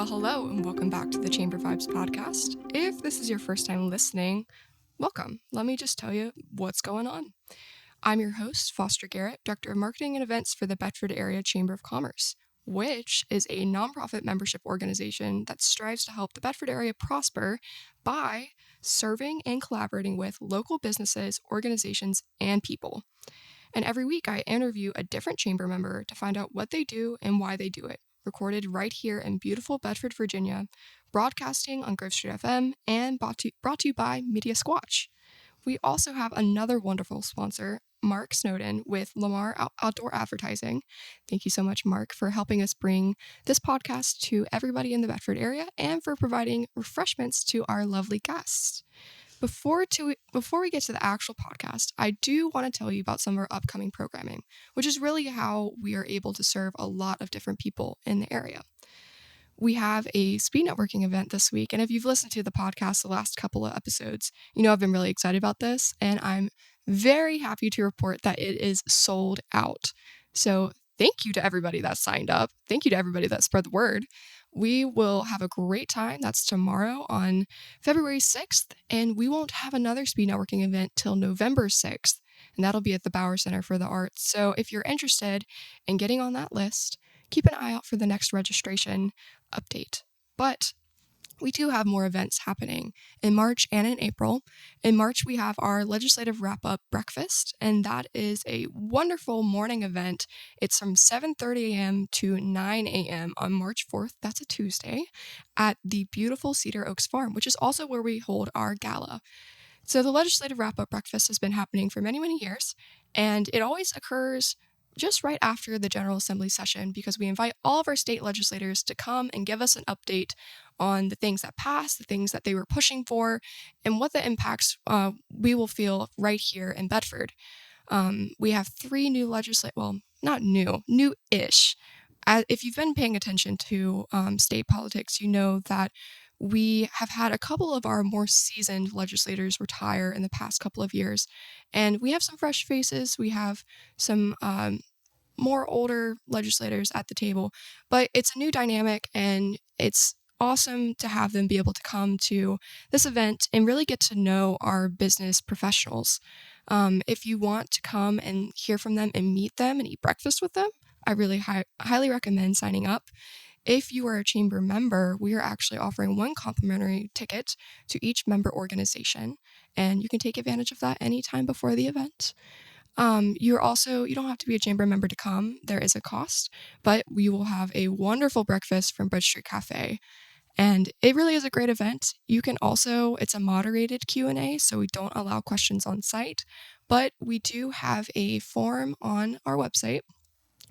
Well, hello, and welcome back to the Chamber Vibes podcast. If this is your first time listening, welcome. Let me just tell you what's going on. I'm your host, Foster Garrett, Director of Marketing and Events for the Bedford Area Chamber of Commerce, which is a nonprofit membership organization that strives to help the Bedford area prosper by serving and collaborating with local businesses, organizations, and people. And every week I interview a different chamber member to find out what they do and why they do it. Recorded right here in beautiful Bedford, Virginia, broadcasting on Grove Street FM, and brought to you by Media Squatch. We also have another wonderful sponsor, Mark Snowden with Lamar Outdoor Advertising. Thank you so much, Mark, for helping us bring this podcast to everybody in the Bedford area and for providing refreshments to our lovely guests. Before we get to the actual podcast, I do want to tell you about some of our upcoming programming, which is really how we are able to serve a lot of different people in the area. We have a speed networking event this week, and if you've listened to the podcast the last couple of episodes, you know I've been really excited about this, and I'm very happy to report that it is sold out. So thank you to everybody that signed up. Thank you to everybody that spread the word. We will have a great time. That's tomorrow on February 6th, and we won't have another speed networking event till November 6th, and that'll be at the Bauer Center for the Arts. So if you're interested in getting on that list, keep an eye out for the next registration update. But we do have more events happening in March and in April. In March, we have our legislative wrap-up breakfast, and that is a wonderful morning event. It's from 7:30 a.m. to 9 a.m. on March 4th, that's a Tuesday, at the beautiful Cedar Oaks Farm, which is also where we hold our gala. So the legislative wrap-up breakfast has been happening for many, many years, and it always occurs just right after the General Assembly session because we invite all of our state legislators to come and give us an update on the things that passed, the things that they were pushing for, and what the impacts we will feel right here in Bedford. We have 3 new not new, new-ish. If you've been paying attention to state politics, you know that we have had a couple of our more seasoned legislators retire in the past couple of years, and we have some fresh faces. We have some more older legislators at the table, but it's a new dynamic, and it's awesome to have them be able to come to this event and really get to know our business professionals. If you want to come and hear from them and meet them and eat breakfast with them, I really highly recommend signing up. If you are a chamber member, we are actually offering 1 complimentary ticket to each member organization, and you can take advantage of that anytime before the event. You don't have to be a chamber member to come. There is a cost, but we will have a wonderful breakfast from Bridge Street Cafe, and it really is a great event. It's a moderated Q&A, so we don't allow questions on site, but we do have a form on our website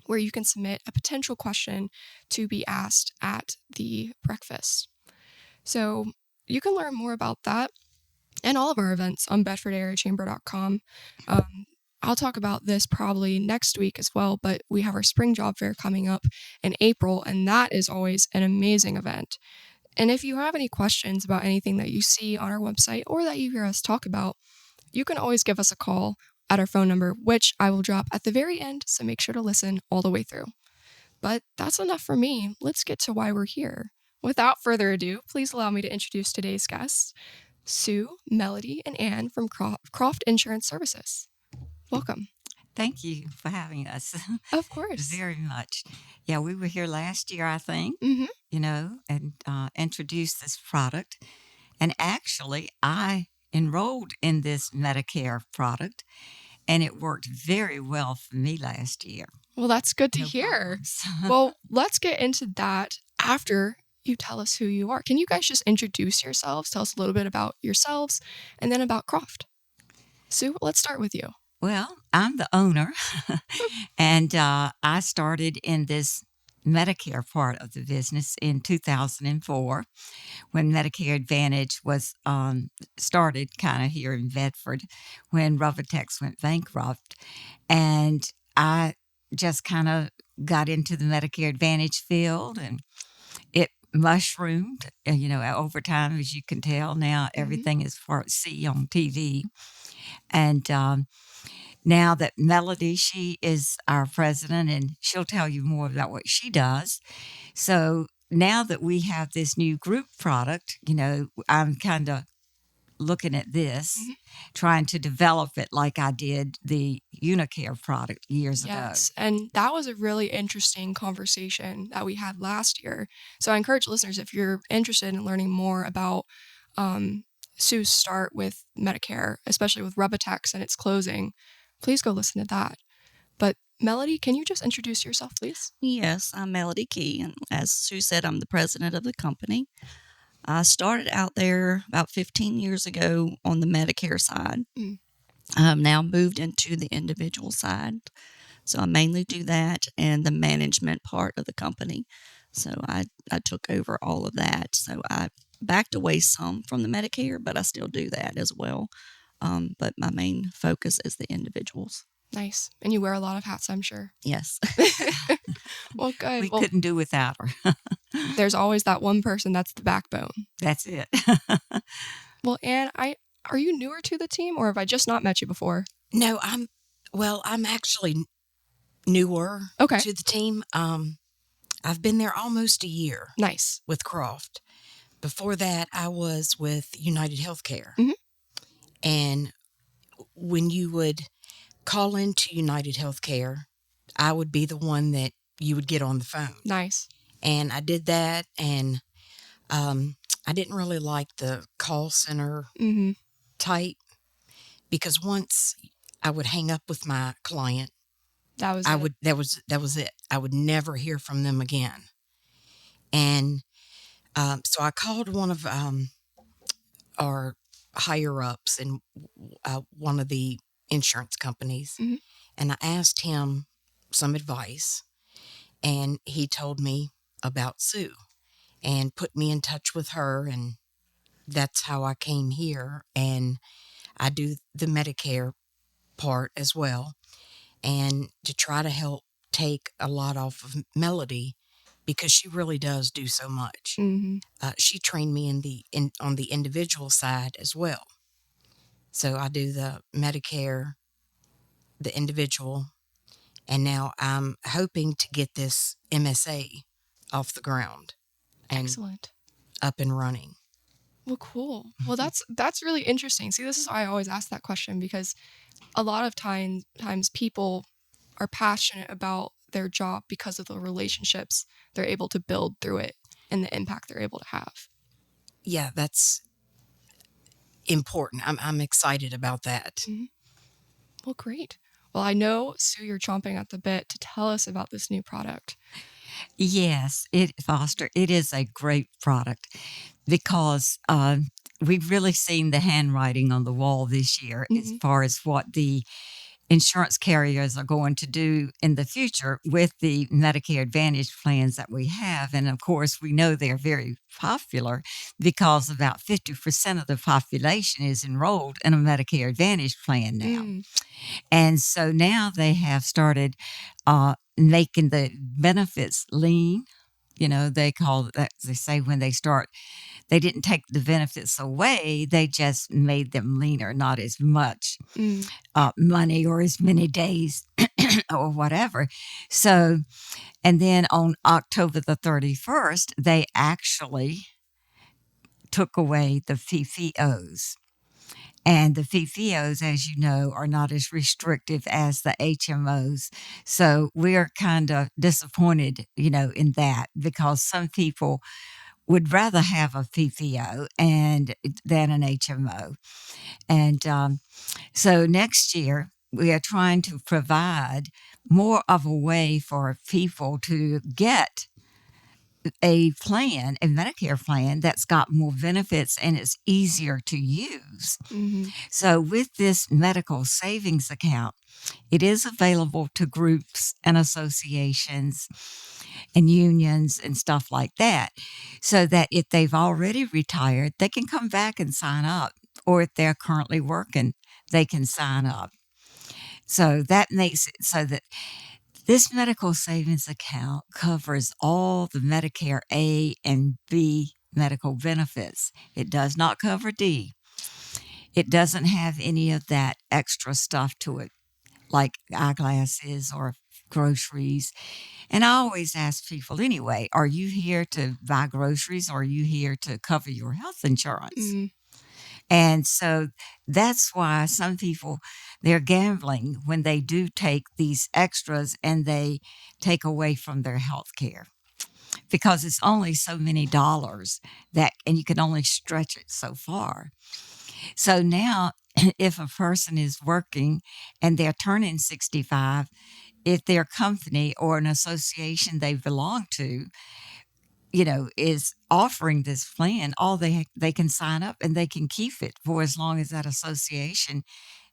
where you can submit a potential question to be asked at the breakfast. So you can learn more about that and all of our events on bedfordareachamber.com. I'll talk about this probably next week as well, but we have our spring job fair coming up in April, and that is always an amazing event. And if you have any questions about anything that you see on our website or that you hear us talk about, you can always give us a call at our phone number, which I will drop at the very end, so make sure to listen all the way through. But that's enough for me. Let's get to why we're here. Without further ado, please allow me to introduce today's guests, Sue, Melody, and Anne from Croft Insurance Services. Welcome. Thank you for having us. Of course. Very much. Yeah, we were here last year, I think, and introduced this product. And actually, I enrolled in this Medicare product, and it worked very well for me last year. Well, that's good to hear. Well, let's get into that after you tell us who you are. Can you guys just introduce yourselves? Tell us a little bit about yourselves and then about Croft. Sue, let's start with you. Well, I'm the owner, and I started in this Medicare part of the business in 2004 when Medicare Advantage was started kind of here in Bedford when Rubbertex went bankrupt. And I just kind of got into the Medicare Advantage field, and it mushroomed, over time, as you can tell. Now everything is Part C on TV. And now that Melody, she is our president, and she'll tell you more about what she does. So now that we have this new group product, I'm kind of looking at this, Mhm. trying to develop it like I did the Unicare product years ago. Yes, and that was a really interesting conversation that we had last year. So I encourage listeners, if you're interested in learning more about Sue's start with Medicare, especially with Rubitex and its closing, please go listen to that. But Melody, can you just introduce yourself, please? Yes, I'm Melody Kee, and as Sue said, I'm the president of the company. I started out there about 15 years ago on the Medicare side. Mm. I've now moved into the individual side. So I mainly do that and the management part of the company. So I took over all of that. So I backed away some from the Medicare, but I still do that as well. But my main focus is the individuals. Nice. And you wear a lot of hats, I'm sure. Yes. Well, good. We Well, couldn't do without her. there's always that one person that's the backbone. That's it. Well, Anne, are you newer to the team, or have I just not met you before? No, I'm actually newer Okay. to the team. I've been there almost a year Nice. with Croft. Before that, I was with United Healthcare. Mhm. And when you would call into United Healthcare, I would be the one that you would get on the phone. Nice. And I did that, and I didn't really like the call center Mm-hmm. type, because once I would hang up with my client, That was I it. would that was it. I would never hear from them again. And so I called one of our higher ups in one of the insurance companies, Mhm. and I asked him some advice, and he told me about Sue and put me in touch with her, and that's how I came here. And I do the Medicare part as well, and to try to help take a lot off of Melody, because she really does do so much. Mm-hmm. She trained me on the individual side as well. So I do the Medicare, the individual, and now I'm hoping to get this MSA off the ground and Excellent. up and running. Well, cool. Well, that's really interesting. See, this is why I always ask that question, because a lot of times people are passionate about their job because of the relationships they're able to build through it and the impact they're able to have. Yeah, that's important. I'm excited about that. Mhm. Well, great. Well, I know, Sue, you're chomping at the bit to tell us about this new product. Yes, Foster, it is a great product because we've really seen the handwriting on the wall this year as Mhm. far as what the insurance carriers are going to do in the future with the Medicare Advantage plans that we have. And of course, we know they're very popular because about 50% of the population is enrolled in a Medicare Advantage plan now. Mm. And so now they have started making the benefits lean. They call it that, they say when they start, they didn't take the benefits away, they just made them leaner, not as much Mm. money or as many days or whatever. So, and then on October the 31st, they actually took away the FIFIOs. And the FIFIOs, as you know, are not as restrictive as the HMOs. So we're kind of disappointed, in that, because some people would rather have a FIFIO than an HMO. And so next year, we are trying to provide more of a way for people to get a Medicare plan that's got more benefits and it's easier to use. Mm-hmm. So with this medical savings account, it is available to groups and associations and unions and stuff like that, so that if they've already retired, they can come back and sign up, or if they're currently working, they can sign up. So that makes it so that this medical savings account covers all the Medicare A and B medical benefits. It does not cover D. It doesn't have any of that extra stuff to it, like eyeglasses or groceries. And I always ask people anyway, are you here to buy groceries or are you here to cover your health insurance? Mm, And so that's why some people, they're gambling when they do take these extras and they take away from their health care because it's only so many dollars that, and you can only stretch it so far. So now, if a person is working and they're turning 65, if their company or an association they belong to, is offering this plan, all they can sign up and they can keep it for as long as that association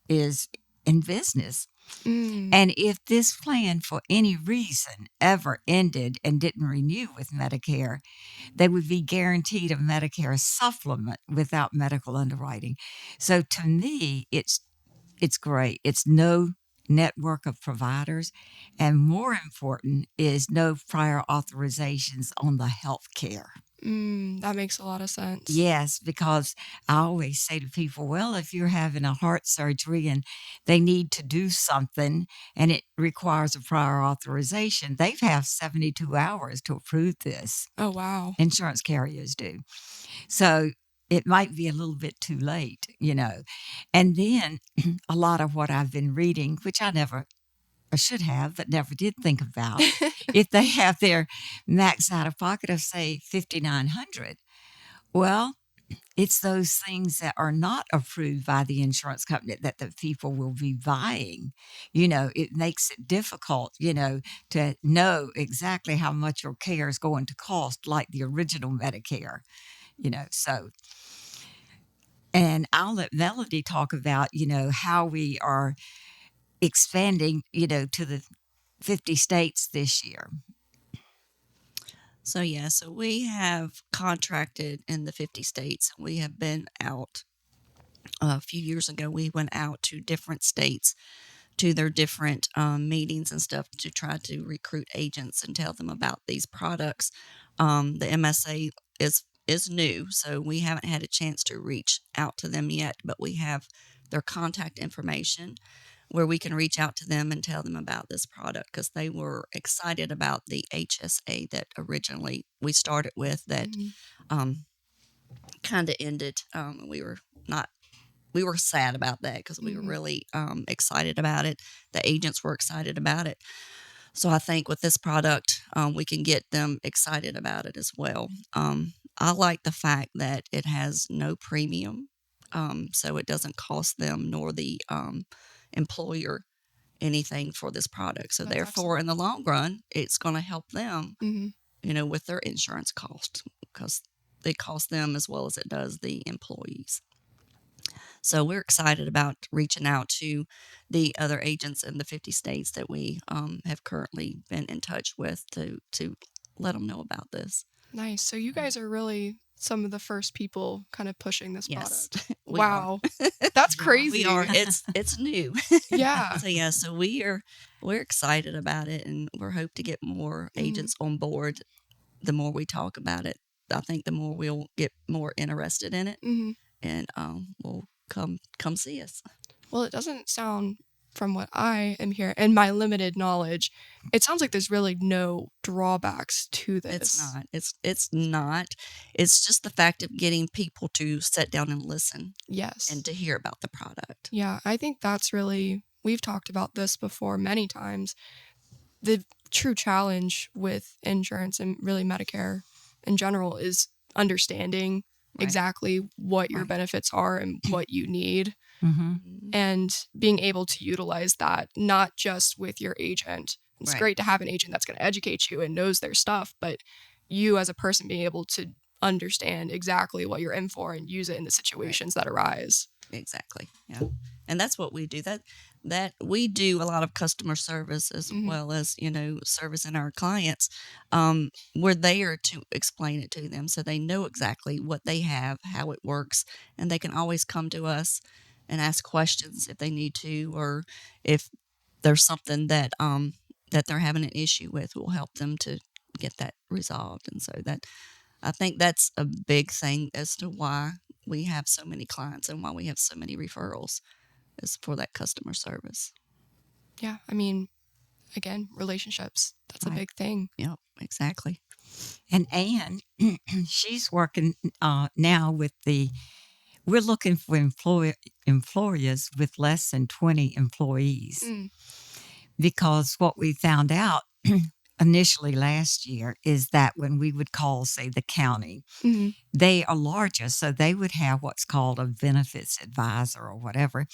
is in business. mm, And if this plan for any reason ever ended and didn't renew with Medicare, they would be guaranteed a Medicare supplement without medical underwriting. So to me, it's great. It's no network of providers, and more important is no prior authorizations on the health care. that makes a lot of sense. Yes, because I always say to people, well, if you're having a heart surgery and they need to do something and it requires a prior authorization, they have 72 hours to approve this. Oh, wow. Insurance carriers do. So it might be a little bit too late. And then a lot of what I've been reading, which I should have, but never did think about, if they have their max out of pocket of, say, $5,900, well, it's those things that are not approved by the insurance company that the people will be buying. It makes it difficult, to know exactly how much your care is going to cost, like the original Medicare, so. And I'll let Melody talk about, how we are expanding, to the 50 states this year. So we have contracted in the 50 states. We have been out a few years ago. We went out to different states to their different meetings and stuff to try to recruit agents and tell them about these products. The MSA is new, so we haven't had a chance to reach out to them yet, but we have their contact information where we can reach out to them and tell them about this product because they were excited about the HSA that originally we started with that kind of ended. We were sad about that because we were really excited about it. The agents were excited about it. So I think with this product, we can get them excited about it as well. I like the fact that it has no premium, so it doesn't cost them nor the employer anything for this product. So That's therefore, excellent. in the long run, it's going to help them, Mm-hmm. with their insurance cost because it costs them as well as it does the employees. So we're excited about reaching out to the other agents in the 50 states that we have currently been in touch with to let them know about this. Nice. So you guys are really some of the first people kind of pushing this Yes, product. we Wow. That's Yeah, crazy. We are. It's new. Yeah. So we're excited about it, and we're hope to get more agents on board. The more we talk about it, I think the more we'll get more interested in it, Mm-hmm. and will come see us. Well, it doesn't sound, from what I am hearing and my limited knowledge, it sounds like there's really no drawbacks to this. It's not. It's not. It's just the fact of getting people to sit down and listen Yes. and to hear about the product. Yeah, I think that's really, we've talked about this before many times. The true challenge with insurance and really Medicare in general is understanding exactly what your benefits are and what you need, and being able to utilize that, not just with your agent. It's great to have an agent that's going to educate you and knows their stuff, but you as a person being able to understand exactly what you're in for and use it in the situations that arise. Exactly. Yeah. And that's what we do. That we do a lot of customer service as well as, servicing our clients. We're there to explain it to them so they know exactly what they have, how it works, and they can always come to us and ask questions if they need to, or if there's something that that they're having an issue with, we'll help them to get that resolved. And so that I think that's a big thing as to why we have so many clients and why we have so many referrals is for that customer service. Yeah, I mean, again, relationships. That's a Right. big thing. Yep, exactly. And Anne, she's working now with we're looking for employers with less than 20 employees, Mm. because what we found out initially last year is that when we would call, say, the county, Mhm. they are larger, so they would have what's called a benefits advisor or whatever,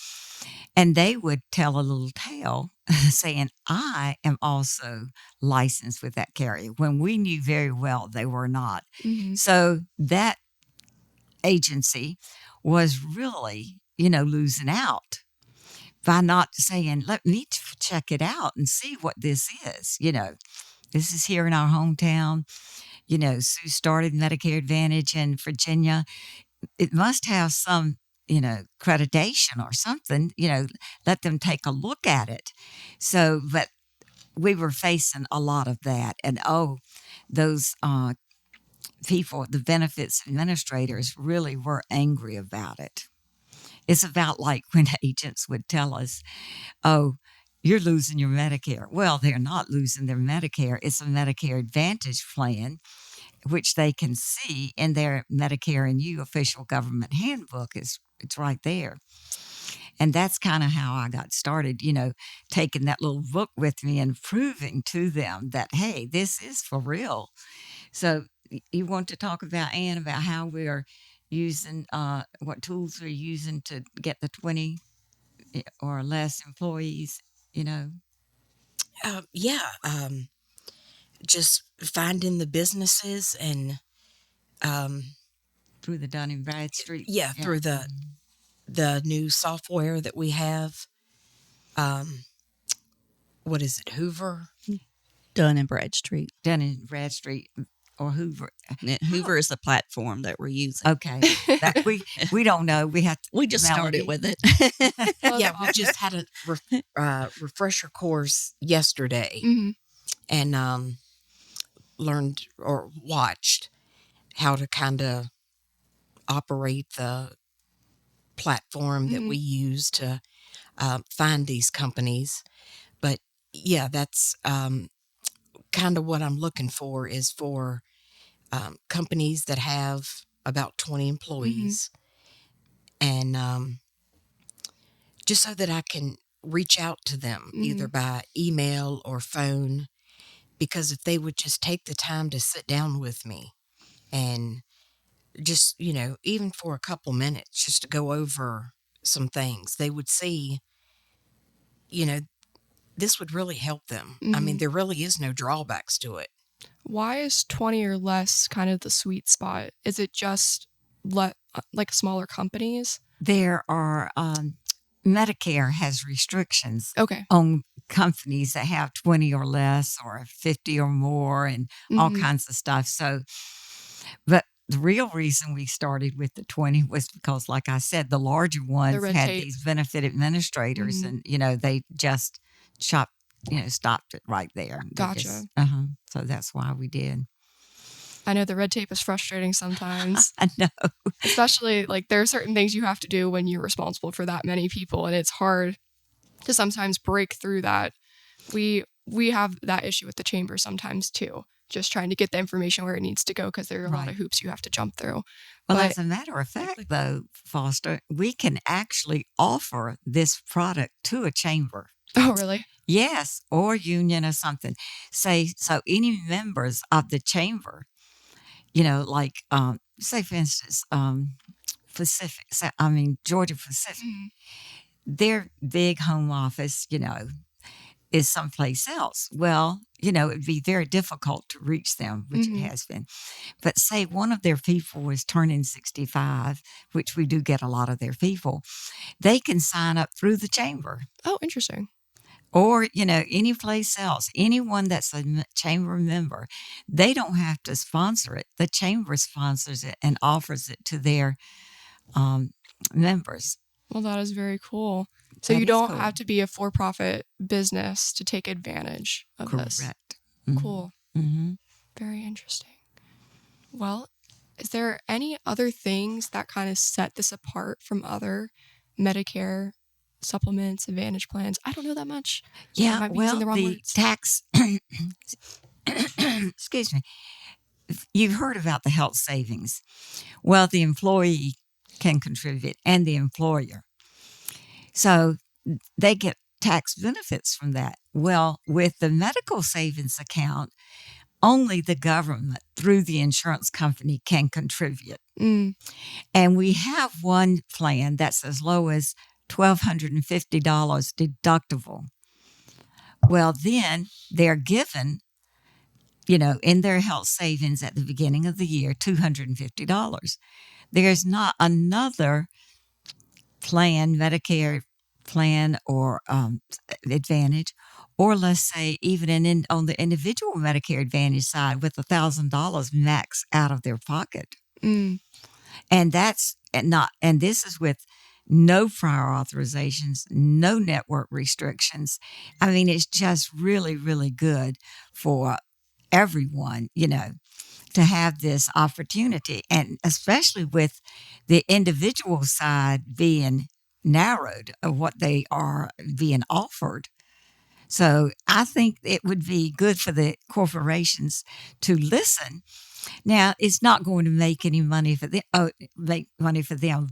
and they would tell a little tale saying, I am also licensed with that carrier, when we knew very well they were not. Mhm. So that agency was really, losing out by not saying, let me check it out and see what this is. This is here in our hometown. Sue started Medicare Advantage in Virginia. It must have some, accreditation or something, let them take a look at it. So, but we were facing a lot of that. And those people, the benefits administrators, really were angry about it. It's about like when agents would tell us, oh, you're losing your Medicare. Well, they're not losing their Medicare. It's a Medicare Advantage plan, which they can see in their Medicare and You official government handbook. It's right there. And that's kind of how I got started, taking that little book with me and proving to them that, hey, this is for real. So you want to talk about, Anne, about how we're using, what tools we're using to get the 20 or less employees, Yeah, just finding the businesses and um, through the Dun and Bradstreet. yeah, Yeah. through the new software that we have. Um, what is it, Hoover? Dun and Bradstreet. Dun and Bradstreet or Hoover. Hoover is the platform that we're using. Okay. That we don't know. We have to, We just Melody. started with it. Well, Yeah, that's we awesome. just had a refresher course yesterday, Mhm. and learned or watched how to kind of operate the platform that Mhm. we use to find these companies. But yeah, that's kind of what I'm looking for, is for companies that have about 20 employees, and just so that I can reach out to them either Mhm. by email or phone. Because if they would just take the time to sit down with me and just, even for a couple minutes, just to go over some things, they would see, you know, this would really help them. I mean, Mhm. there really is no drawbacks to it. Why is 20 or less kind of the sweet spot? Is it just like smaller companies? There are Medicare has restrictions Okay. on companies that have 20 or less or 50 or more and all Mhm. kinds of stuff. So, but the real reason we started with the 20 was because, like I said, the larger The ones red had tape. these benefit administrators, Mhm. and, they just stopped it right there. They Gotcha. just, so that's why we did. I know the red tape is frustrating sometimes, I know. especially like there are certain things you have to do when you're responsible for that many people, and it's hard to sometimes break through that. We have that issue with the chamber sometimes too, just trying to get the information where it needs to go because there are a lot of Right. hoops you have to jump through. Well, But as a matter of fact, though, Foster, we can actually offer this product to a chamber. oh, really? Yes, or union or something. Say, so any members of the chamber, like, say, for instance, Pacific, Georgia Pacific, Mhm. their big home office, is someplace else. Well, it'd be very difficult to reach them, which it Mhm. has been. But say one of their people was turning 65, which we do get a lot of their people, they can sign up through the chamber. Oh, interesting. Or, any place else, anyone that's a chamber member, they don't have to sponsor it. The chamber sponsors it and offers it to their members. Well, that is very cool. So That you is don't cool. have to be a for-profit business to take advantage of this. Correct. Mhm. Cool. Mm-hmm. Very interesting. Well, is there any other things that kind of set this apart from other Medicare supplements, advantage plans. I don't know that much. I Yeah, might be using well, the wrong the words. tax, excuse me, you've heard about the health savings. Well, the employee can contribute and the employer. So they get tax benefits from that. Well, with the medical savings account, only the government through the insurance company can contribute. Mm. And we have one plan that's as low as $1,250 deductible. Well, then they're given, in their health savings at the beginning of the year, $250. There's not another plan, Medicare plan or Advantage, or let's say even on the individual Medicare Advantage side with $1,000 max out of their pocket. Mm. And this is with no prior authorizations, no network restrictions. I mean, it's just really, really good for everyone, to have this opportunity. And especially with the individual side being narrowed of what they are being offered. So I think it would be good for the corporations to listen. Now, it's not going to make any money for them,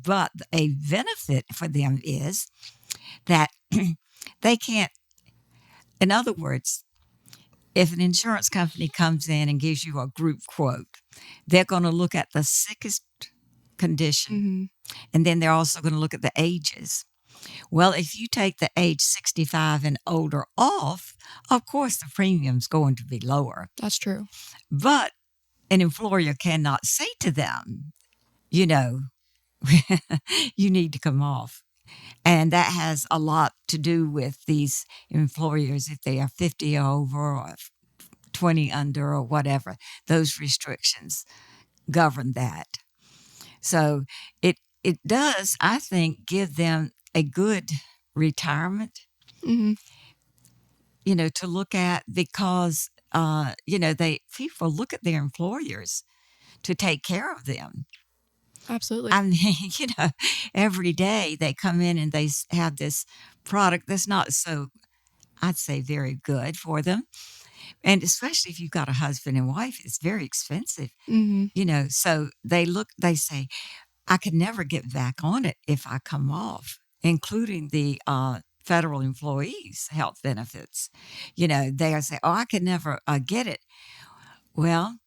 but a benefit for them is that they can't, in other words, if an insurance company comes in and gives you a group quote, they're going to look at the sickest condition, Mm-hmm. and then they're also going to look at the ages. Well, if you take the age 65 and older off, of course the premium's going to be lower. That's true. But an employer cannot say to them, you need to come off. And that has a lot to do with these employers, if they are 50 over or 20 under or whatever. Those restrictions govern that. So it does, I think, give them a good retirement, Mm-hmm. to look at because, people look at their employers to take care of them. Absolutely. I mean, every day they come in and they have this product that's not so, I'd say, very good for them. And especially if you've got a husband and wife, it's very expensive, Mm-hmm. So they say, I could never get back on it if I come off, including the federal employees' health benefits. They say, oh, I could never get it. Well,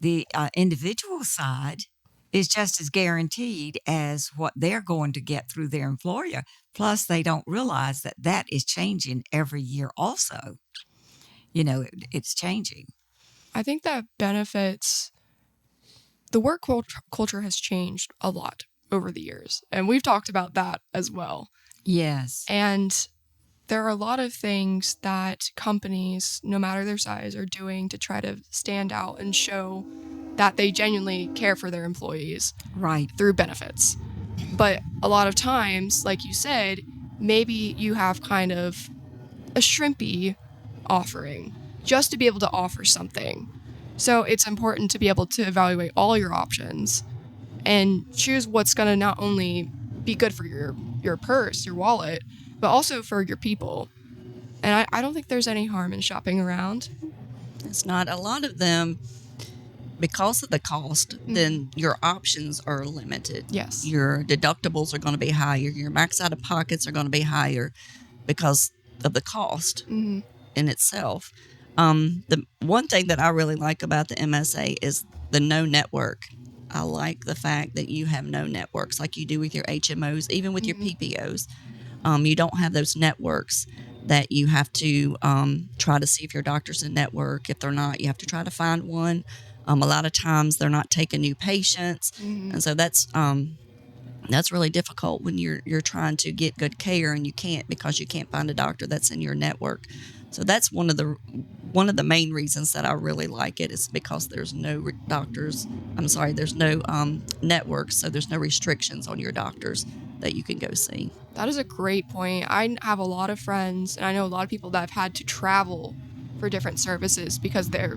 the individual side is just as guaranteed as what they're going to get through their employer. Plus, they don't realize that is changing every year also. It's changing. I think that benefits, the work culture has changed a lot over the years. And we've talked about that as well. Yes. And there are a lot of things that companies, no matter their size, are doing to try to stand out and show that they genuinely care for their employees. Right. Through benefits. But a lot of times, like you said, maybe you have kind of a shrimpy offering just to be able to offer something. So it's important to be able to evaluate all your options and choose what's going to not only be good for your purse, your wallet, but also for your people. And I don't think there's any harm in shopping around. It's not. A lot of them, because of the cost, then your options are limited. Yes. Your deductibles are going to be higher. Your max out of pockets are going to be higher because of the cost in itself. The one thing that I really like about the MSA is the no network. I like the fact that you have no networks like you do with your HMOs, even with your PPOs. You don't have those networks that you have to try to see if your doctor's in network. If they're not, you have to try to find one. A lot of times they're not taking new patients, and so that's really difficult when you're trying to get good care and you can't because you can't find a doctor that's in your network. So that's one of the main reasons that I really like it is because there's no doctors. There's no networks, so there's no restrictions on your doctors that you can go see. That is a great point. I have a lot of friends, and I know a lot of people that have had to travel for different services because their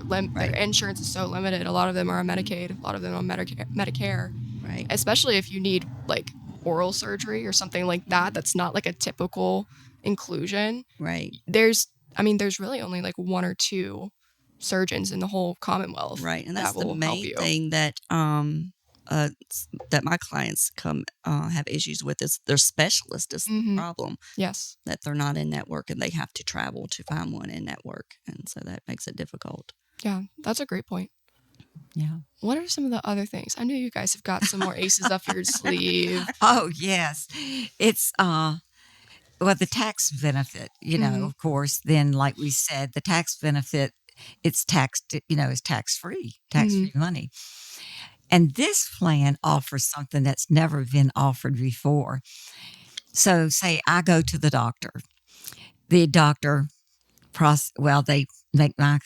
insurance is so limited. A lot of them are on Medicaid, a lot of them are on Medicare. Right. Especially if you need like oral surgery or something like that, that's not like a typical inclusion, Right. there's really only like one or two surgeons in the whole Commonwealth Right. And that's that the will help main you. thing that that my clients come have issues with is their specialist is the problem. Yes. That they're not in network and they have to travel to find one in network. And so that makes it difficult. Yeah, that's a great point. Yeah. What are some of the other things? I know you guys have got some more aces up your sleeve. Oh, yes. It's well, the tax benefit, of course, then like we said, the tax benefit, it's taxed, is tax-free money. And this plan offers something that's never been offered before. So say I go to the doctor. The doctor, they make my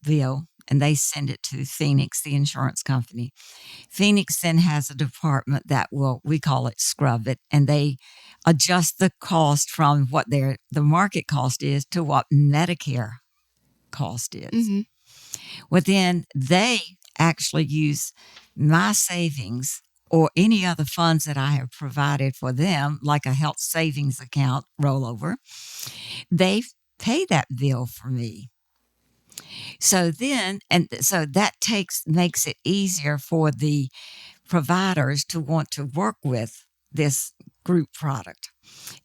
bill and they send it to Phoenix, the insurance company. Phoenix then has a department that we call it scrub it, and they adjust the cost from what the market cost is to what Medicare cost is. Well, then they actually use my savings or any other funds that I have provided for them, like a health savings account rollover. They pay that bill for me. So then, so that makes it easier for the providers to want to work with this group product.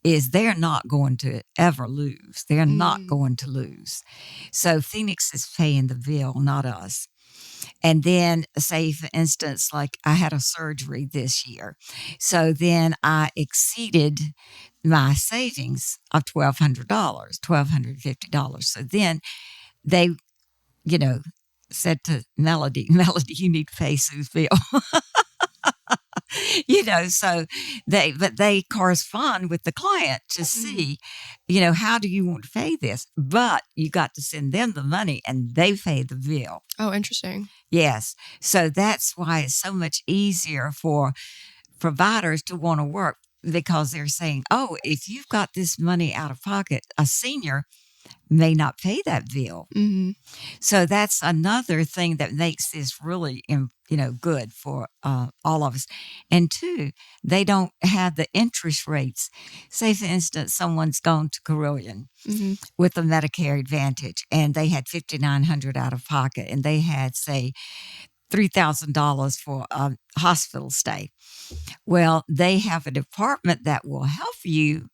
Is they're not going to ever lose. They're not going to lose. So Phoenix is paying the bill, not us. And then, say, for instance, like I had a surgery this year. So then I exceeded my savings of $1,200, $1,250. So then they, said to Melody, you need to pay Sue's bill. So they correspond with the client to see, how do you want to pay this? But you got to send them the money and they pay the bill. Oh, interesting. Yes. So that's why it's so much easier for providers to want to work, because they're saying, oh, if you've got this money out of pocket, a senior may not pay that bill. So that's another thing that makes this really, good for all of us. And two, they don't have the interest rates. Say, for instance, someone's gone to Carillion with a Medicare Advantage, and they had $5,900 out of pocket, and they had, say, $3,000 for a hospital stay. Well, they have a department that will help you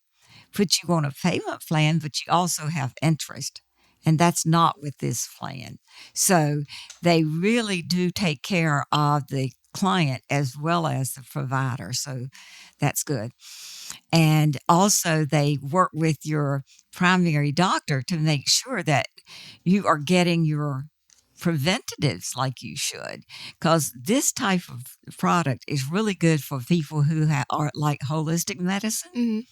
put you on a payment plan, but you also have interest. And that's not with this plan. So they really do take care of the client as well as the provider. So that's good. And also they work with your primary doctor to make sure that you are getting your preventatives like you should, because this type of product is really good for people who are like holistic medicine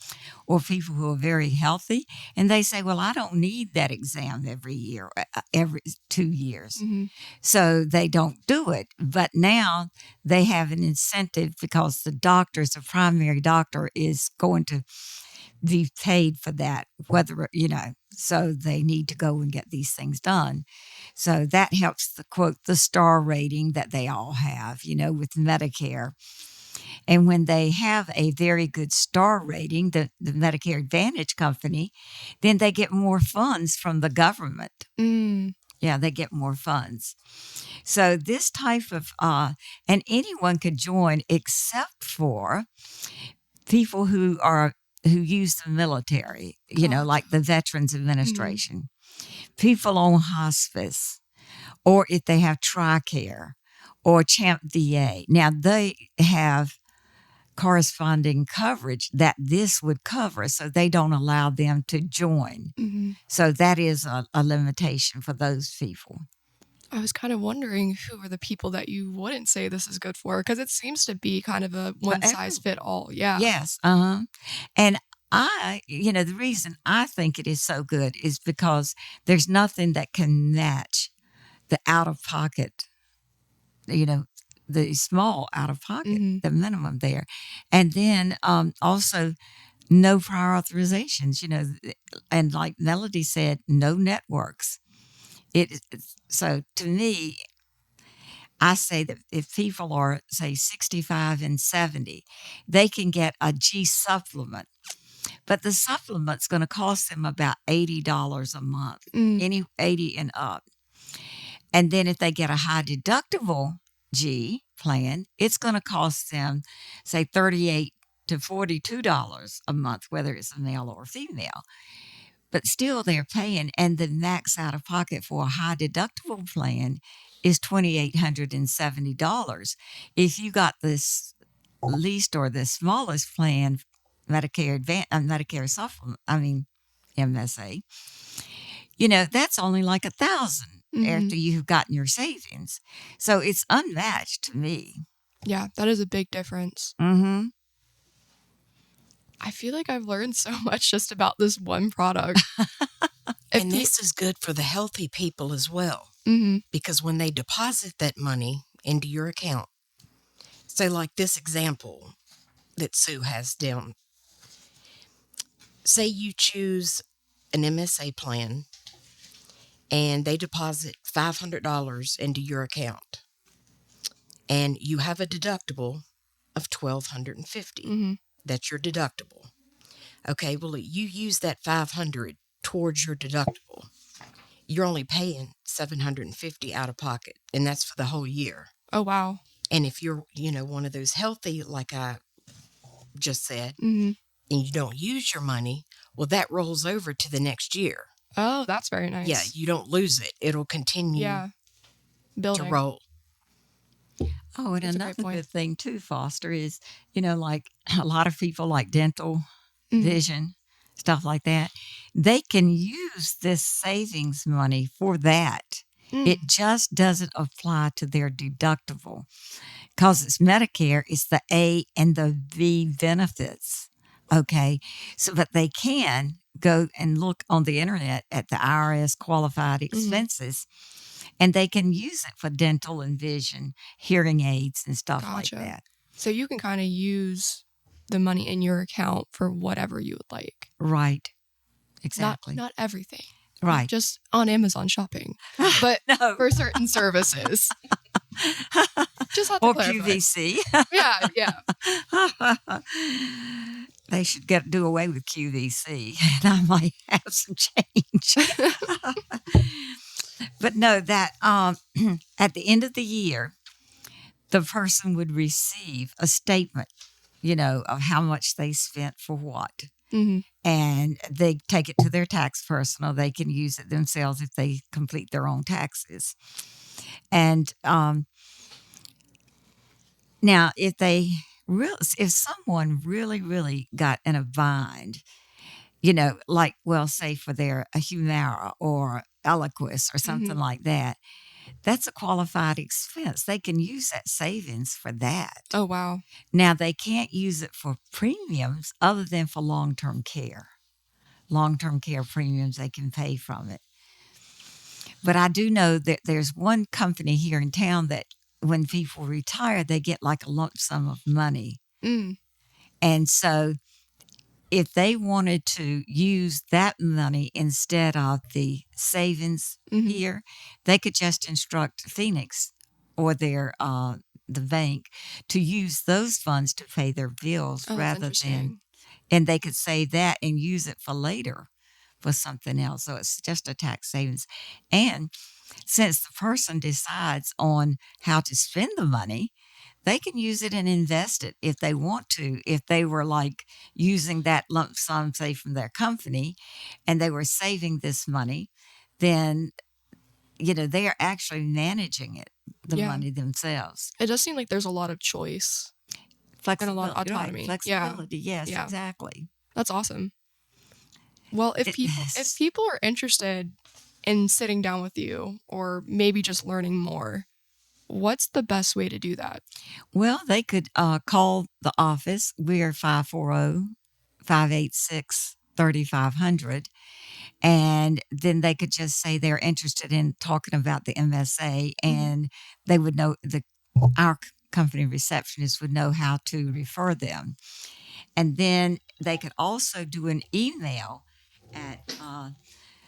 or people who are very healthy, and they say, well, I don't need that exam every year, every 2 years. So they don't do it. But now they have an incentive because the primary doctor is going to be paid for that, whether, so they need to go and get these things done. So that helps the star rating that they all have, with Medicare. And when they have a very good star rating, the Medicare Advantage company, then they get more funds from the government. Yeah, they get more funds. So this type of, and anyone could join except for people who use the military, like the Veterans Administration, people on hospice, or if they have TRICARE or CHAMP VA. Now, they have corresponding coverage that this would cover, so they don't allow them to join. So that is a limitation for those people. I was kind of wondering who are the people that you wouldn't say this is good for, because it seems to be kind of a one-size-fit-all. Yeah. Yes. And the reason I think it is so good is because there's nothing that can match the out-of-pocket, the small out-of-pocket, the minimum there. And then also no prior authorizations, and like Melody said, no networks. So to me, I say that if people are, say, 65 and 70, they can get a G supplement. But the supplement's going to cost them about $80 a month, any 80 and up. And then if they get a high deductible G plan, it's going to cost them, say, $38 to $42 a month, whether it's a male or female. But still they're paying, and the max out of pocket for a high deductible plan is $2,870. If you got this least or the smallest plan, Medicare supplement, MSA, that's only like $1,000 after you've gotten your savings. So it's unmatched to me. Yeah, that is a big difference. Mm-hmm. I feel like I've learned so much just about this one product. And this is good for the healthy people as well. Mm-hmm. Because when they deposit that money into your account, say like this example that Sue has down, say you choose an MSA plan and they deposit $500 into your account and you have a deductible of $1,250. Mm-hmm. That's your deductible. Okay, well, you use that $500 towards your deductible. You're only paying $750 out of pocket, and that's for the whole year. Oh, wow. And if you're, one of those healthy, like I just said, Mm-hmm. and you don't use your money, well, that rolls over to the next year. Oh, that's very nice. Yeah, you don't lose it. It'll continue building to roll. Oh, and another good thing too, Foster, is, like a lot of people like dental, vision, stuff like that, they can use this savings money for that. It just doesn't apply to their deductible because it's Medicare. It's the A and the V benefits. Okay. So, but they can go and look on the internet at the IRS qualified expenses. And they can use it for dental and vision, hearing aids and stuff like that. So you can kind of use the money in your account for whatever you would like. Right. Exactly. Not everything. Right. Just on Amazon shopping. But for certain services. Just have to or clarify. QVC. Yeah. They should do away with QVC, and I might have some change. But no, that at the end of the year, the person would receive a statement, of how much they spent for what. Mm-hmm. And they take it to their tax person, or they can use it themselves if they complete their own taxes. And now, if someone really, really got in a bind, like, say for their Humira or Eliquis or something like that, that's a qualified expense. They can use that savings for that. Oh, wow. Now, they can't use it for premiums other than for long-term care. Long-term care premiums, they can pay from it. But I do know that there's one company here in town that when people retire, they get like a lump sum of money. And so if they wanted to use that money instead of the savings here, they could just instruct Phoenix or the bank to use those funds to pay their bills rather than, and they could save that and use it for later for something else. So it's just a tax savings. And since the person decides on how to spend the money, they can use it and invest it if they want to. If they were like using that lump sum, say, from their company, and they were saving this money, then, they are actually managing the money themselves. It does seem like there's a lot of choice. And a lot of autonomy. Right. Flexibility, yes, exactly. That's awesome. Well, if people are interested in sitting down with you or maybe just learning more, what's the best way to do that? Well, they could call the office. We are 540-586-3500. And then they could just say they're interested in talking about the MSA, and they would know, our company receptionist would know how to refer them. And then they could also do an email at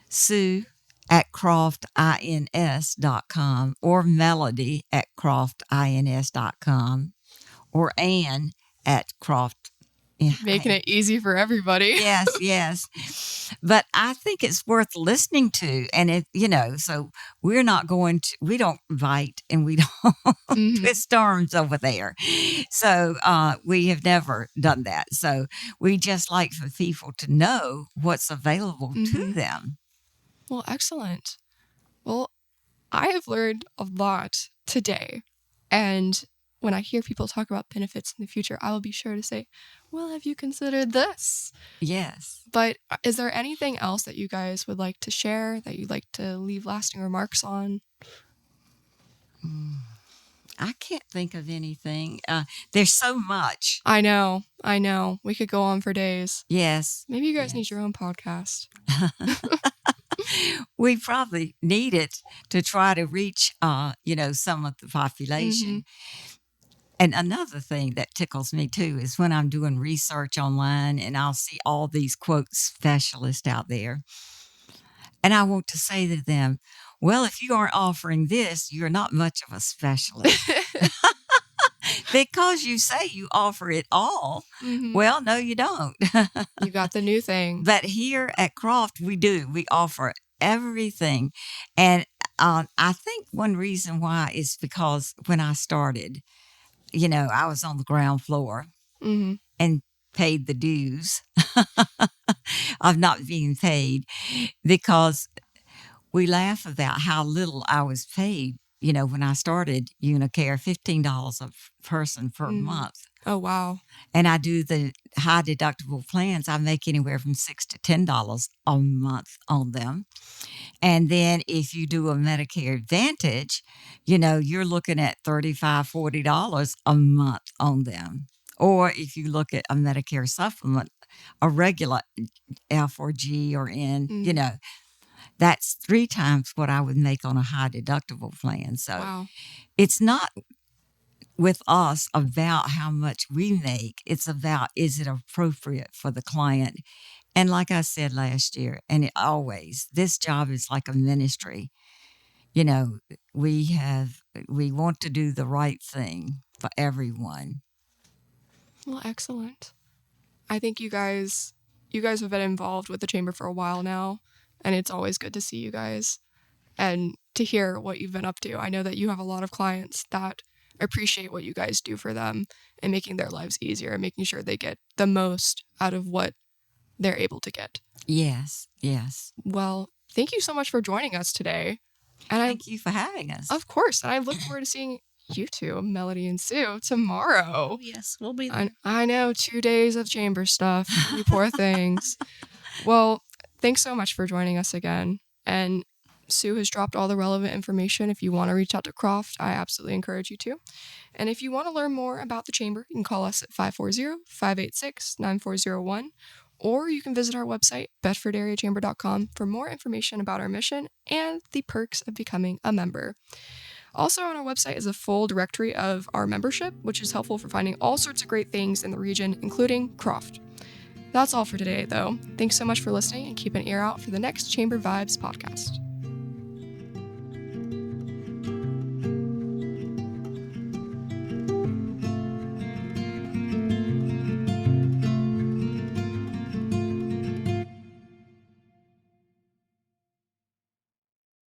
Sue at croftins.com or Melody at croftins.com or Ann at Croft. Making it easy for everybody. Yes, yes. But I think it's worth listening to. And so we don't bite and we don't twist arms over there. So we have never done that. So we just like for people to know what's available to them. Well, excellent. Well, I have learned a lot today. And when I hear people talk about benefits in the future, I will be sure to say, well, have you considered this? Yes. But is there anything else that you guys would like to share, that you'd like to leave lasting remarks on? I can't think of anything. There's so much. I know. We could go on for days. Yes. Maybe you guys need your own podcast. We probably need it to try to reach, some of the population. And another thing that tickles me too is when I'm doing research online and I'll see all these quote specialists out there. And I want to say to them, well, if you aren't offering this, you're not much of a specialist. Because you say you offer it all. Well, no, you don't. You got the new thing. But here at Croft, we do. We offer everything. And I think one reason why is because when I started, I was on the ground floor and paid the dues of not being paid, because we laugh about how little I was paid. When I started Unicare, $15 a person per month. Oh, wow. And I do the high deductible plans. I make anywhere from $6 to $10 a month on them. And then if you do a Medicare Advantage, you're looking at $35, $40 a month on them. Or if you look at a Medicare supplement, a regular F or G or N, that's 3 times what I would make on a high deductible plan. So wow. It's not with us about how much we make. It's about, is it appropriate for the client? And like I said last year, and this job is like a ministry. We want to do the right thing for everyone. Well, excellent. I think you guys have been involved with the Chamber for a while now, and it's always good to see you guys and to hear what you've been up to. I know that you have a lot of clients that appreciate what you guys do for them and making their lives easier and making sure they get the most out of what they're able to get. Yes, yes. Well, thank you so much for joining us today. And thank you for having us. Of course. And I look forward to seeing you two, Melody and Sue, tomorrow. Oh, yes, we'll be there. I know, 2 days of chamber stuff. You poor things. Well, thanks so much for joining us again. And Sue has dropped all the relevant information. If you want to reach out to Croft, I absolutely encourage you to. And if you want to learn more about the Chamber, you can call us at 540-586-9401, or you can visit our website, bedfordareachamber.com, for more information about our mission and the perks of becoming a member. Also on our website is a full directory of our membership, which is helpful for finding all sorts of great things in the region, including Croft. That's all for today, though. Thanks so much for listening, and keep an ear out for the next Chamber Vibes podcast.